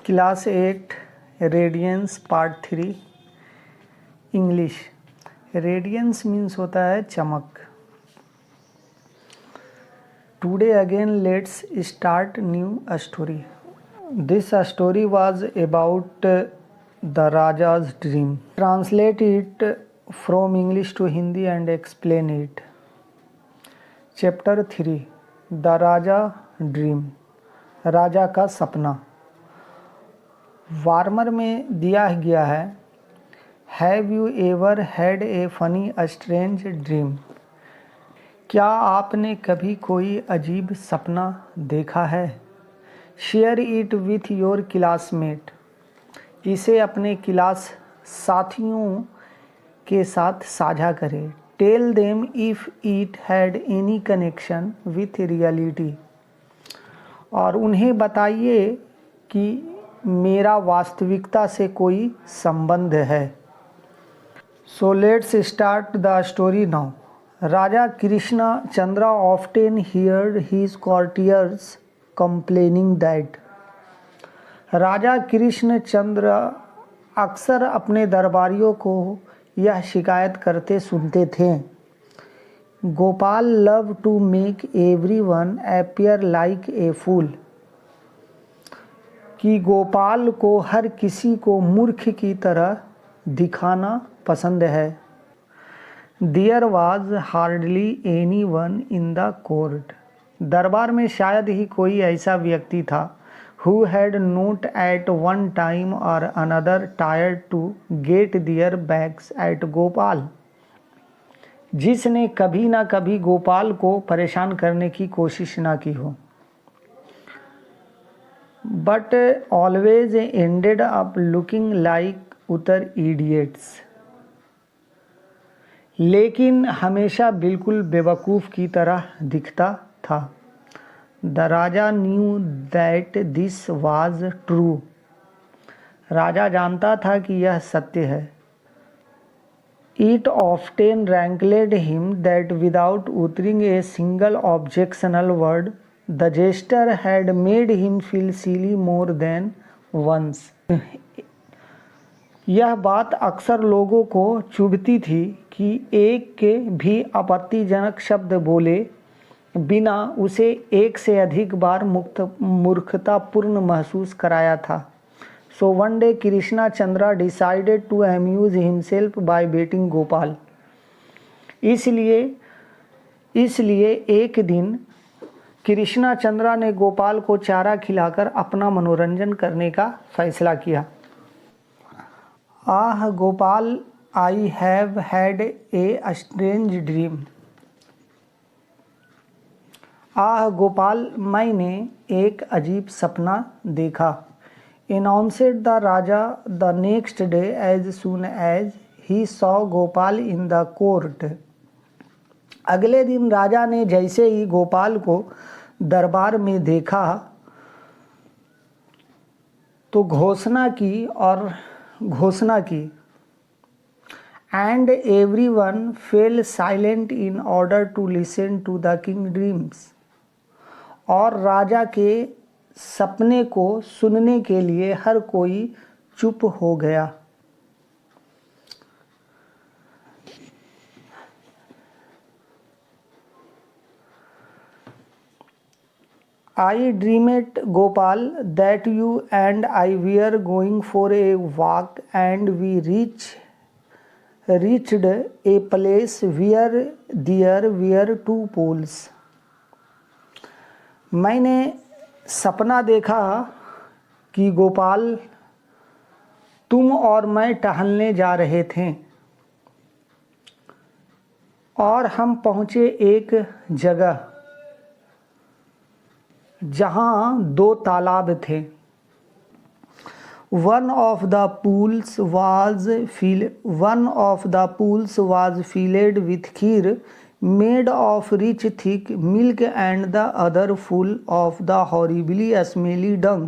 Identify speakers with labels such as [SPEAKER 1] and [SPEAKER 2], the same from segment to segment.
[SPEAKER 1] Class 8 radiance part 3 English. Radiance means होता है चमक। Today again let's start new story. This story was about the Raja's dream. Translate it from English to Hindi and explain it. Chapter 3 the Raja dream, राजा का सपना। Warmer में दिया गया है, have you ever had a funny strange dream? क्या आपने कभी कोई अजीब सपना देखा है? Share it with your classmate, इसे अपने क्लास साथियों के साथ साझा करें। Tell them if it had any connection with reality, और उन्हें बताइए कि मेरा वास्तविकता से कोई संबंध है। So let's start the story now. Raja Krishna Chandra often heard his courtiers complaining that. Raja Krishna Chandra अक्सर अपने दरबारियों को यह शिकायत करते सुनते थे, Gopal love to make everyone appear like a fool, कि गोपाल को हर किसी को मूर्ख की तरह दिखाना पसंद है। There was hardly any one in the court, दरबार में शायद ही कोई ऐसा व्यक्ति था who had not at one time or another tried to get their bags at Gopal, जिसने कभी ना कभी गोपाल को परेशान करने की कोशिश ना की हो, but always ended up looking like utter idiots, लेकिन हमेशा बिल्कुल बेवकूफ़ की तरह दिखता था। The Raja knew that this was true, राजा जानता था कि यह सत्य है। It often rankled him that without uttering a single objectional word the jester had made him feel silly more than once. यह बात अक्सर लोगों को चुभती थी कि एक के भी आपत्तिजनक शब्द बोले बिना उसे एक से अधिक बार मूर्खतापूर्ण महसूस कराया था। So one day Krishna Chandra decided to amuse himself by betting Gopal. इसलिए एक दिन कृष्णा चंद्रा ने गोपाल को चारा खिलाकर अपना मनोरंजन करने का फैसला किया। Ah Gopal, I have had a strange dream. Ah Gopal, मैंने एक अजीब सपना देखा। Announced the Raja the next day as soon as he saw Gopal in the court. अगले दिन राजा ने जैसे ही गोपाल को दरबार में देखा तो घोषणा की and everyone fell silent in order to listen to the king dreams, और राजा के सपने को सुनने के लिए हर कोई चुप हो गया। I dreamed, Gopal, that you and I were going for a walk and we reached a place where there were two pools. मैंने सपना देखा कि गोपाल, तुम और मैं टहलने जा रहे थे और हम पहुँचे एक जगह जहाँ दो तालाब थे। One of the pools was filled with kheer made of rich thick milk and the other full of the horribly smelly dung.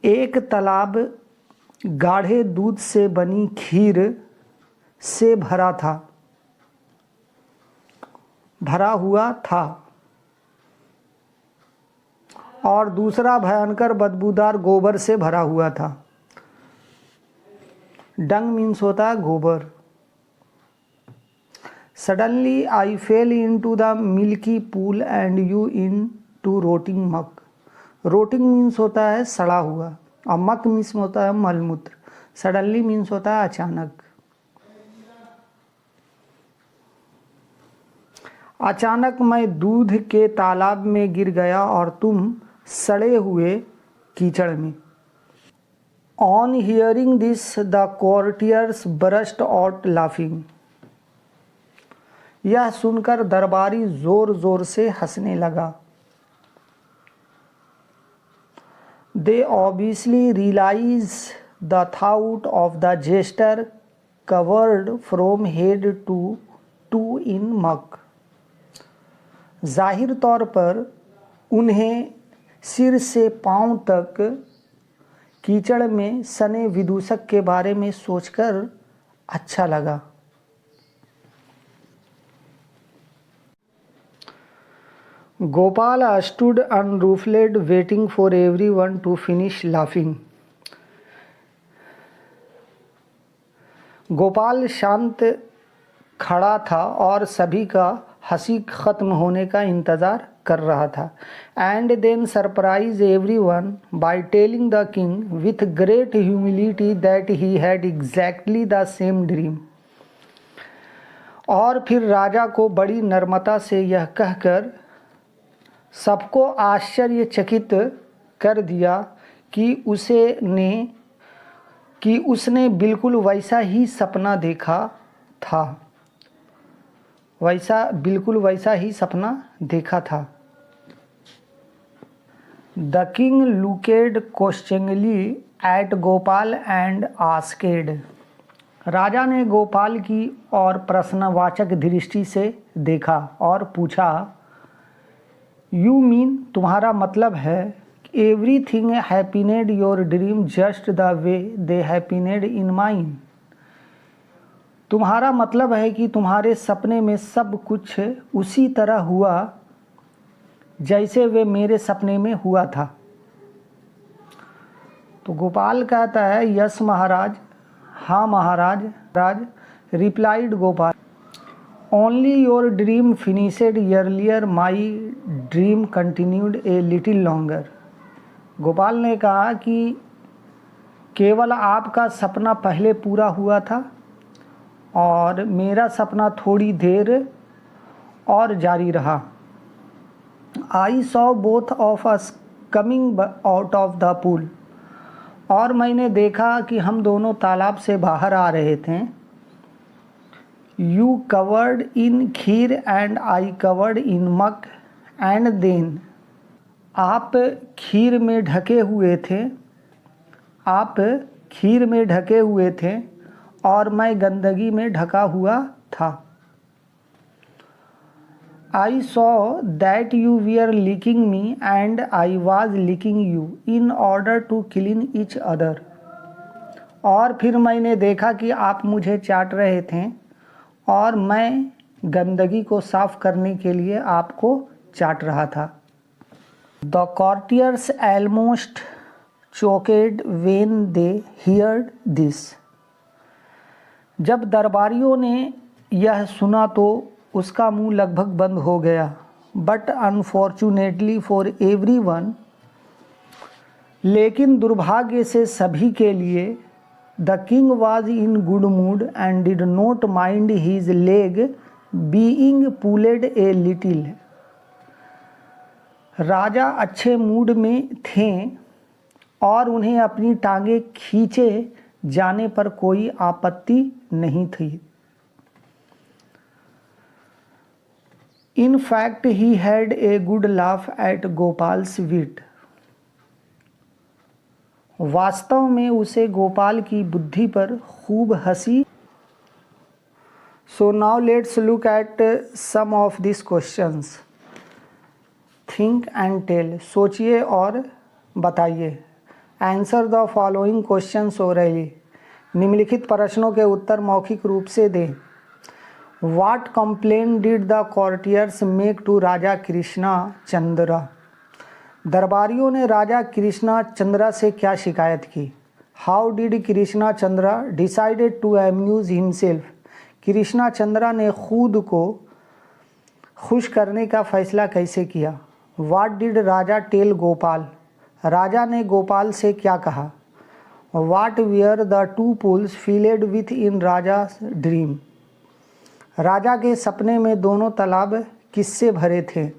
[SPEAKER 1] एक तालाब गाढ़े दूध से बनी खीर से भरा हुआ था और दूसरा भयंकर बदबूदार गोबर से भरा हुआ था। डंग मीन्स होता है गोबर। Suddenly I fell into the milky pool and you into rotting muck. Rotting means होता है सड़ा हुआ और मक मीन्स होता है मलमूत्र। सडनली मीन्स होता है अचानक। अचानक मैं दूध के तालाब में गिर गया और तुम सड़े हुए कीचड़ में। On hearing this the courtiers burst out laughing. यह सुनकर दरबारी जोर जोर से हंसने लगा। They obviously realize the thought of the jester covered from head to toe in muck. जाहिर तौर पर उन्हें सिर से पांव तक कीचड़ में सने विदूषक के बारे में सोचकर अच्छा लगा। Gopal stood unruffled waiting for everyone to finish laughing. Gopal शांत खड़ा था और सभी का हंसी खत्म होने का इंतज़ार कर रहा था। And then surprised everyone by telling the king with great humility that he had exactly the same dream. और फिर राजा को बड़ी नम्रता से यह कहकर सबको आश्चर्यचकित कर दिया कि उसने बिल्कुल वैसा ही सपना देखा था। बिल्कुल वैसा ही सपना देखा था। The king looked questioningly at Gopal and asked. राजा ने गोपाल की और प्रश्नवाचक दृष्टि से देखा और पूछा, यू मीन तुम्हारा मतलब है everything happened your dream just the way they happened in mine. तुम्हारा मतलब है कि तुम्हारे सपने में सब कुछ उसी तरह हुआ जैसे वे मेरे सपने में हुआ था। तो गोपाल कहता है, यस महाराज, हाँ महाराज। Raj replied Gopal, only your dream finished earlier, my dream continued a little longer. Gopal ने कहा कि केवल आपका सपना पहले पूरा हुआ था और मेरा सपना थोड़ी देर और जारी रहा। I saw both of us coming out of the pool. और मैंने देखा कि हम दोनों तालाब से बाहर आ रहे थे। You covered in kheer and I covered in मक and then। आप खीर में ढके हुए थे और मैं गंदगी में ढका हुआ था। I saw that you were licking me and I was licking you in order to clean each other। और फिर मैंने देखा कि आप मुझे चाट रहे थे और मैं गंदगी को साफ करने के लिए आपको चाट रहा था। The courtiers almost choked when they heard this। जब दरबारियों ने यह सुना तो उसका मुंह लगभग बंद हो गया। बट अनफॉर्चुनेटली फॉर एवरीवन, लेकिन दुर्भाग्य से सभी के लिए, the king was in good mood and did not mind his leg being pulled a little. राजा अच्छे मूड में थे और उन्हें अपनी टांगें खींचे जाने पर कोई आपत्ति नहीं थी। In fact he had a good laugh at Gopal's wit. वास्तव में उसे गोपाल की बुद्धि पर खूब हंसी। So now let's look at some of this questions. Think and tell, सोचिए और बताइए। Answer the following questions orally, निम्नलिखित प्रश्नों के उत्तर मौखिक रूप से दें। What complain did the courtiers make to Raja Krishna Chandra. दरबारियों ने राजा कृष्णा चंद्रा से क्या शिकायत की? How did Krishna Chandra decided to amuse himself? Krishna Chandra ने खुद को खुश करने का फैसला कैसे किया? What did Raja tell Gopal? राजा ने गोपाल से क्या कहा? What were the two pools filled with in Raja's dream? राजा के सपने में दोनों तालाब किससे भरे थे?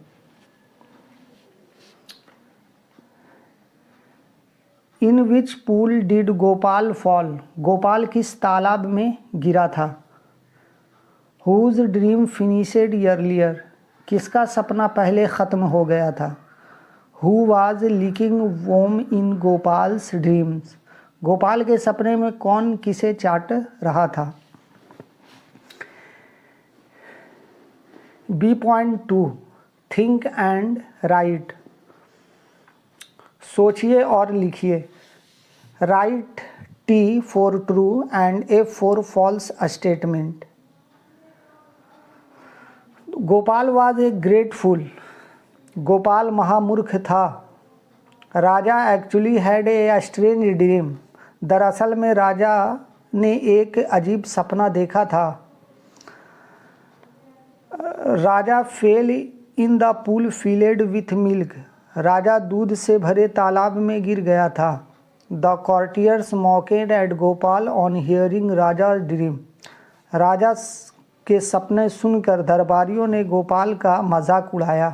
[SPEAKER 1] In which pool did Gopal fall? Gopal किस तालाब में गिरा था? Whose dream finished earlier? किसका सपना पहले ख़त्म हो गया था? Who was licking whom in Gopal's dreams? Gopal के सपने में कौन किसे चाट रहा था? B.2 think and right. सोचिए और लिखिए। Write T for true and F for false statement. Gopal was a great fool. Gopal महामूर्ख था। Raja actually had a strange dream. दरअसल में राजा ने एक अजीब सपना देखा था। Raja fell in the pool filled with milk. राजा दूध से भरे तालाब में गिर गया था। The courtiers mocked at Gopal on hearing Raja dream. राजा के सपने सुनकर दरबारियों ने गोपाल का मजाक उड़ाया।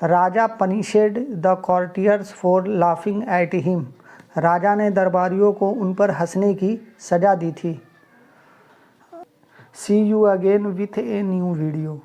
[SPEAKER 1] Raja punished the courtiers for laughing at him. राजा ने दरबारियों को उन पर हंसने की सज़ा दी थी। See you again with a new video.